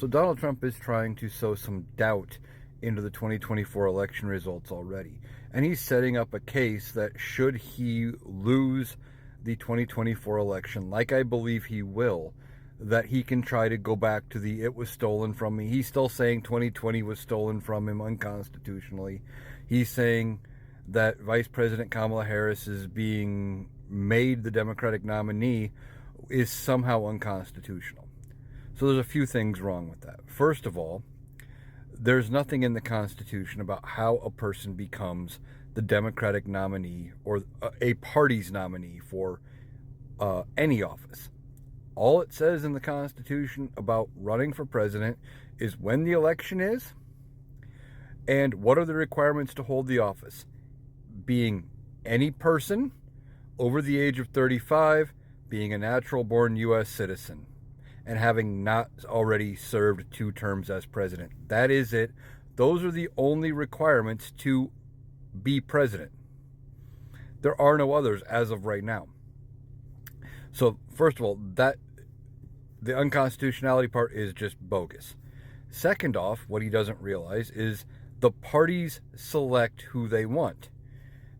So Donald Trump is trying to sow some doubt into the 2024 election results already. And he's setting up a case that should he lose the 2024 election, like I believe he will, that he can try to go back to the "it was stolen from me." He's still saying 2020 was stolen from him unconstitutionally. He's saying that Vice President Kamala Harris is being made the Democratic nominee is somehow unconstitutional. So there's a few things wrong with that. First of all, there's nothing in the Constitution about how a person becomes the Democratic nominee or a party's nominee for any office. All it says in the Constitution about running for president is when the election is and what are the requirements to hold the office. Being any person over the age of 35, being a natural-born U.S. citizen, and having not already served 2 terms as president. That is it. Those are the only requirements to be president. There are no others as of right now. So, first of all, that the unconstitutionality part is just bogus. Second off, what he doesn't realize is the parties select who they want.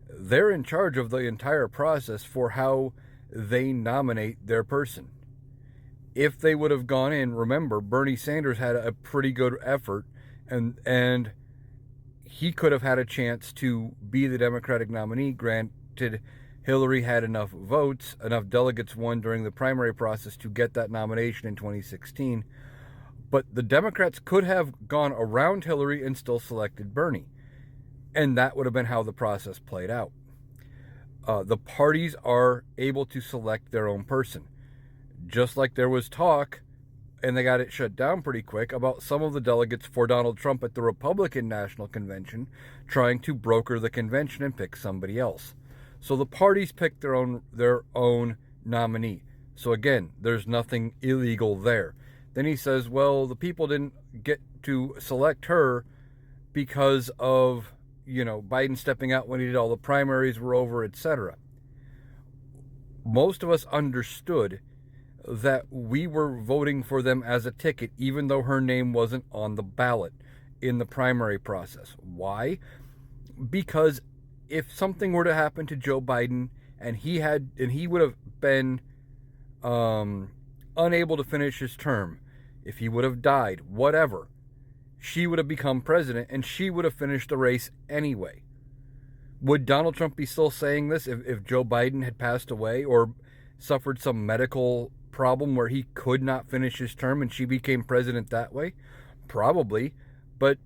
They're in charge of the entire process for how they nominate their person. If they would have gone in, remember, Bernie Sanders had a pretty good effort, and he could have had a chance to be the Democratic nominee. Granted, Hillary had enough votes, enough delegates won during the primary process to get that nomination in 2016. But the Democrats could have gone around Hillary and still selected Bernie. And that would have been how the process played out. The parties are able to select their own person. Just like there was talk, and they got it shut down pretty quick, about some of the delegates for Donald Trump at the Republican National Convention trying to broker the convention and pick somebody else. So the parties picked their own nominee. So again, there's nothing illegal there. Then he says, well, the people didn't get to select her because of, Biden stepping out when he did all the primaries were over, etc. Most of us understood that we were voting for them as a ticket, even though her name wasn't on the ballot in the primary process. Why? Because if something were to happen to Joe Biden and he would have been unable to finish his term, if he would have died, whatever, she would have become president and she would have finished the race anyway. Would Donald Trump be still saying this if Joe Biden had passed away or suffered some medical problem where he could not finish his term and she became president that way? Probably, but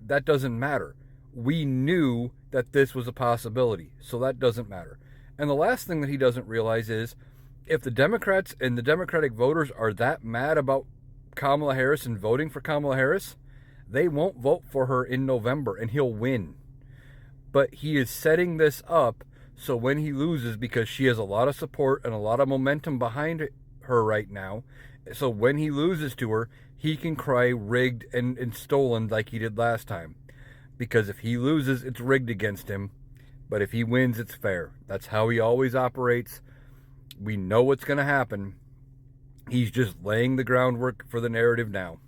that doesn't matter. We knew that this was a possibility, so that doesn't matter. And the last thing that he doesn't realize is if the Democrats and the Democratic voters are that mad about Kamala Harris and voting for Kamala Harris, they won't vote for her in November and he'll win. But he is setting this up so when he loses, because she has a lot of support and a lot of momentum behind her right now, so when he loses to her, he can cry rigged and stolen like he did last time. Because if he loses, it's rigged against him. But if he wins, it's fair. That's how he always operates. We know what's going to happen. He's just laying the groundwork for the narrative now.